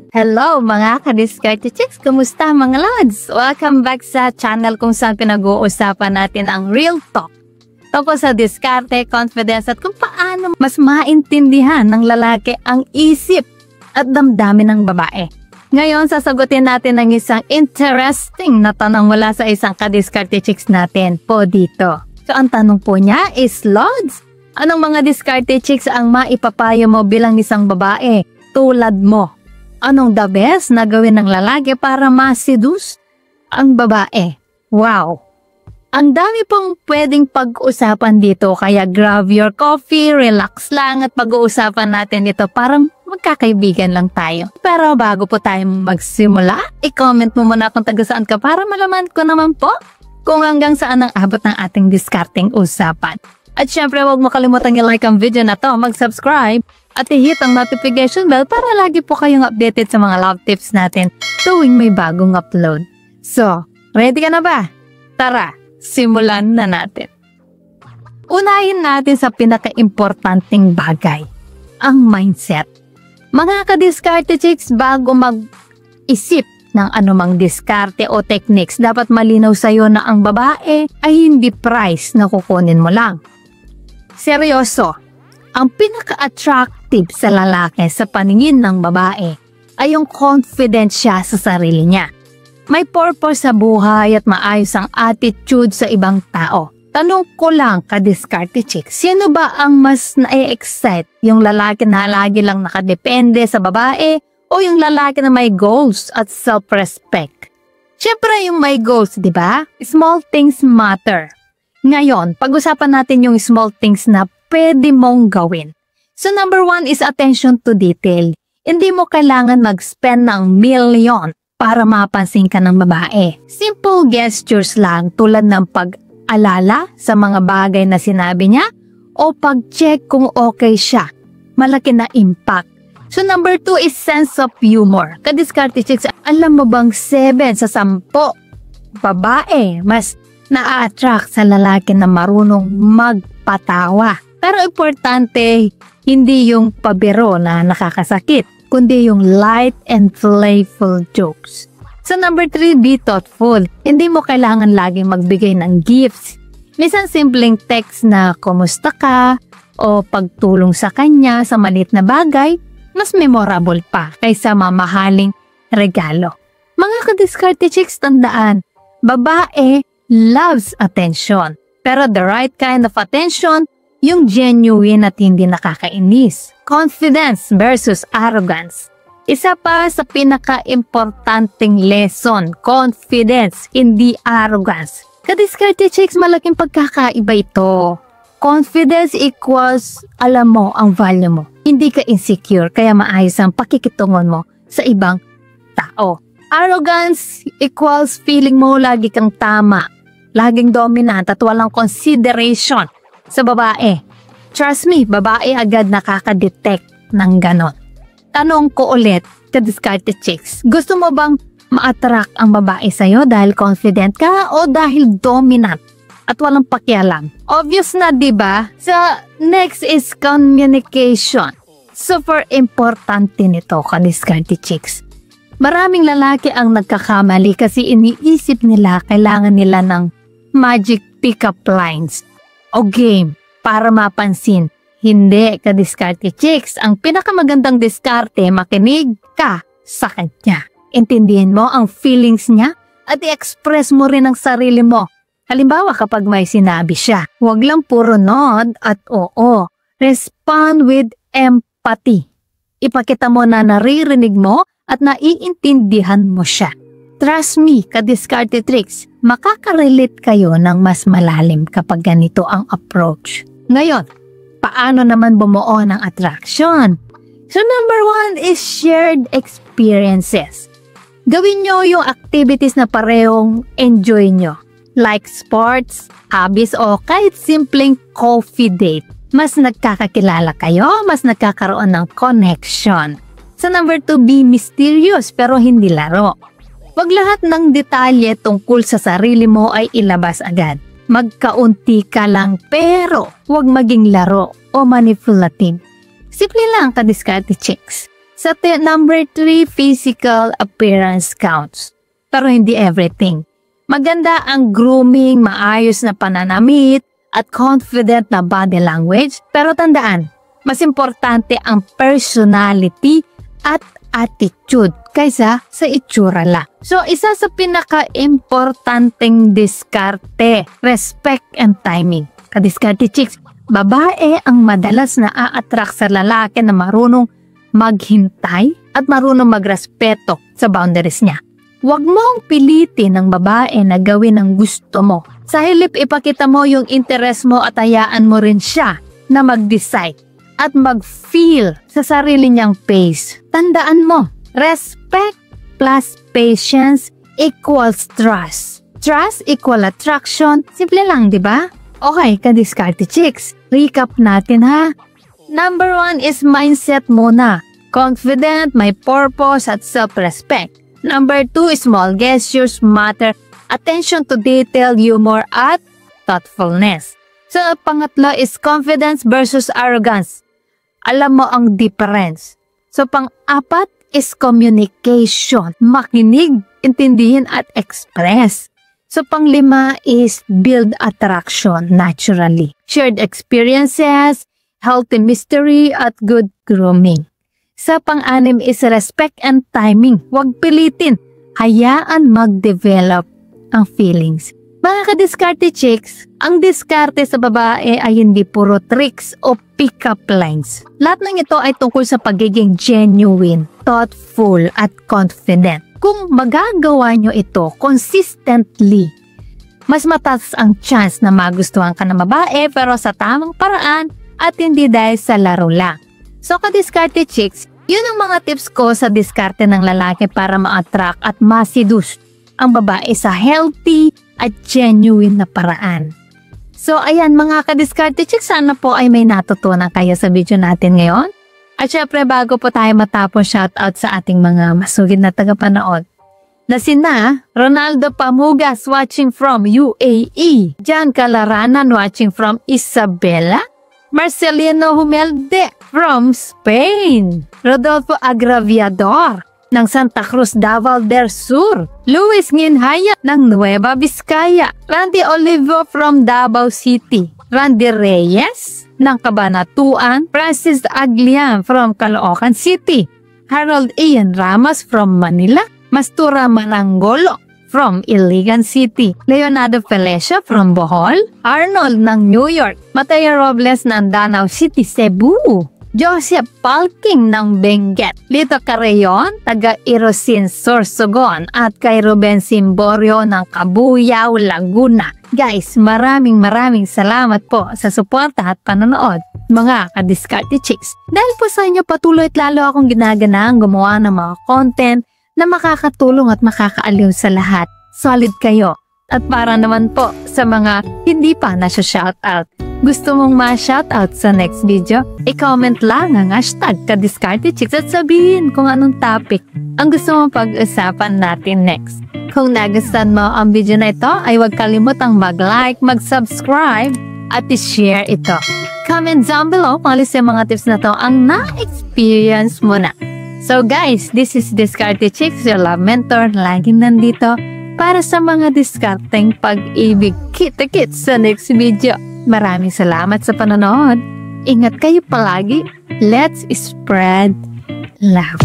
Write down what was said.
Hello mga ka-Diskarte Chicks! Kumusta mga lods? Welcome back sa channel kung saan pinag-uusapan natin ang real talk tungkol sa diskarte, confidence at kung paano mas maintindihan ng lalaki ang isip at damdamin ng babae. Ngayon, sasagutin natin ang isang interesting na tanong mula sa isang ka-Diskarte Chicks natin po dito. So, ang tanong po niya is, Lods, anong mga Diskarte Chicks ang maipapayo mo bilang isang babae tulad mo? Anong the best na gawin ng lalaki para ma-seduce ang babae? Wow! Ang dami pong pwedeng pag-usapan dito, kaya grab your coffee, relax lang at pag-uusapan natin ito parang magkakaibigan lang tayo. Pero bago po tayo magsimula, i-comment mo muna kung taga saan ka para malaman ko naman po kung hanggang saan ang abot ng ating diskarting usapan. At syempre, huwag mo kalimutan i-like ang video na to, mag-subscribe, at i-hit ang notification bell para lagi po kayong updated sa mga love tips natin tuwing may bagong upload. So, ready ka na ba? Tara, simulan na natin. Unahin natin sa pinaka-importanting bagay, ang mindset. Mga ka-Diskarte Chicks, bago mag-isip ng anumang diskarte o techniques, dapat malinaw sa'yo na ang babae ay hindi prize na kukunin mo lang. Seryoso, ang pinaka-attractive sa lalaki sa paningin ng babae ay yung confident siya sa sarili niya. May purpose sa buhay at maayos ang attitude sa ibang tao. Tanong ko lang, ka-Diskarte Chicks, sino ba ang mas na-excite? Yung lalaki na lagi lang nakadepende sa babae o yung lalaki na may goals at self-respect? Siyempre yung may goals, di ba? Small things matter. Ngayon, pag-usapan natin yung small things na pwede mong gawin. So number 1 is attention to detail. Hindi mo kailangan mag-spend ng million para mapansin ka ng babae. Simple gestures lang tulad ng pag-alala sa mga bagay na sinabi niya o pag-check kung okay siya. Malaki na impact. So number 2 is sense of humor. Ka-Diskarte Chicks, alam mo bang 7 sa 10 babae mas na-attract sa lalaki na marunong magpatawa? Pero importante, hindi yung pabiro na nakakasakit, kundi yung light and playful jokes. So number 3, be thoughtful. Hindi mo kailangan laging magbigay ng gifts. Minsan simpleng text na kumusta ka o pagtulong sa kanya sa maliit na bagay, mas memorable pa kaysa mamahaling regalo. Mga ka-Diskarte Chicks, tandaan, babae loves attention. Pero the right kind of attention, yung genuine at hindi nakakainis. Confidence versus arrogance. Isa pa sa pinaka-importanting lesson, confidence, hindi arrogance. Ka-Diskarte Chicks, malaking pagkakaiba ito. Confidence equals alam mo ang value mo. Hindi ka insecure, kaya maayos ang pakikitungon mo sa ibang tao. Arrogance equals feeling mo lagi kang tama, laging dominant at walang consideration sa babae. Trust me, babae agad nakaka-detect ng ganon. Tanong ko ulit, ka-Diskarte Chicks, gusto mo bang ma-attract ang babae sa'yo dahil confident ka o dahil dominant at walang pakialam? Obvious na, diba? So, next is communication. Super importante nito, ka-Diskarte Chicks. Maraming lalaki ang nagkakamali kasi iniisip nila kailangan nila ng magic pick-up lines o game para mapansin. Hindi, ka-Diskarte Chicks. Ang pinakamagandang diskarte, makinig ka sa kanya. Intindihin mo ang feelings niya at i-express mo rin ang sarili mo. Halimbawa kapag may sinabi siya, huwag lang puro nod at oo. Respond with empathy. Ipakita mo na naririnig mo at naiintindihan mo siya. Trust me, ka-Diskarte Chicks, makaka-relate kayo ng mas malalim kapag ganito ang approach. Ngayon, paano naman bumuo ng attraction? So number 1 is shared experiences. Gawin nyo yung activities na parehong enjoy nyo. Like sports, hobbies o kahit simpleng coffee date. Mas nagkakakilala kayo, mas nagkakaroon ng connection. So number 2, be mysterious pero hindi laro. Wag lahat ng detalye tungkol sa sarili mo ay ilabas agad. Magkaunti ka lang pero wag maging laro o manipulative. Simple lang, ka-Diskarte Chicks. Number 3, physical appearance counts. Pero hindi everything. Maganda ang grooming, maayos na pananamit, at confident na body language. Pero tandaan, mas importante ang personality at attitude kaysa sa itsura lang. So, isa sa pinaka-importanteng diskarte, respect and timing. Kadiskarte chicks, babae ang madalas na a-attract sa lalaki na marunong maghintay at marunong magrespeto sa boundaries niya. Huwag mong pilitin ng babae na gawin ang gusto mo. Sa halip, ipakita mo yung interest mo at hayaan mo rin siya na mag-decide at mag-feel sa sarili niyang pace. Tandaan mo, respect plus patience equals trust. Trust equal attraction. Simple lang, di ba? Okay, kadiskarte chicks. Recap natin ha. Number 1 is mindset muna. Confident, may purpose at self-respect. Number 2 is small gestures matter. Attention to detail, humor at thoughtfulness. So, pangatlo is confidence versus arrogance. Alam mo ang difference. So, pang-apat is communication. Makinig, intindihin at express. So, pang-lima is build attraction naturally. Shared experiences, healthy mystery, at good grooming. Sa pang-anim is respect and timing. Huwag pilitin. Hayaan mag-develop ang feelings. Mga ka-diskarte chicks, ang diskarte sa babae ay hindi puro tricks o pick-up lines. Lahat ng ito ay tungkol sa pagiging genuine, thoughtful, at confident. Kung magagawa nyo ito consistently, mas mataas ang chance na magustuhan ka ng babae pero sa tamang paraan at hindi dahil sa laro lang. So, ka-diskarte chicks, yun ang mga tips ko sa diskarte ng lalaki para ma-attract at ma-seduce ang babae sa healthy at genuine na paraan. So, ayan mga ka-diskarte chicks, sana po ay may natutunan kayo sa video natin ngayon. At syempre, bago po tayo matapos, shoutout sa ating mga masugid na tagapanood. Na sina Ronaldo Pamugas watching from UAE, Jan Calaranan watching from Isabela, Marcelino Humelde from Spain, Rodolfo Agraviador ng Santa Cruz, Davao del Sur, Luis Nginhaya ng Nueva Vizcaya, Randy Olivo from Davao City, Randy Reyes ng Cabanatuan, Francis Aglian from Caloocan City, Harold Ian Ramos from Manila, Mastura Manangolo from Iligan City, Leonardo Felicia from Bohol, Arnold ng New York, Mateo Robles ng Danau City, Cebu, Joseph Palking ng Benguet, Lito Carreon, taga Irosin, Sorsogon, at kay Ruben Simborio ng Cabuyao, Laguna. Guys, maraming salamat po sa suporta at panonood, mga ka-diskarte chicks. Dahil po sa inyo, patuloy at lalo akong ginaganahan gumawa ng mga content na makakatulong at makakaaliw sa lahat. Solid kayo. At para naman po sa mga hindi pa na-shoutout, gusto mong ma-shoutout sa next video, i-comment lang ang hashtag ka-diskarte chicks at sabihin kung anong topic ang gusto mong pag-usapan natin next. Kung nagustuhan mo ang video na ito, ay huwag kalimutang mag-like, mag-subscribe, at i-share ito. Comment down below kung alis yung mga tips na to ang na-experience mo na. So guys, this is Diskarte Chicks, your love mentor, laging nandito para sa mga diskarteng pag-ibig. Kita-kits sa next video. Maraming salamat sa panonood. Ingat kayo palagi. Let's spread love.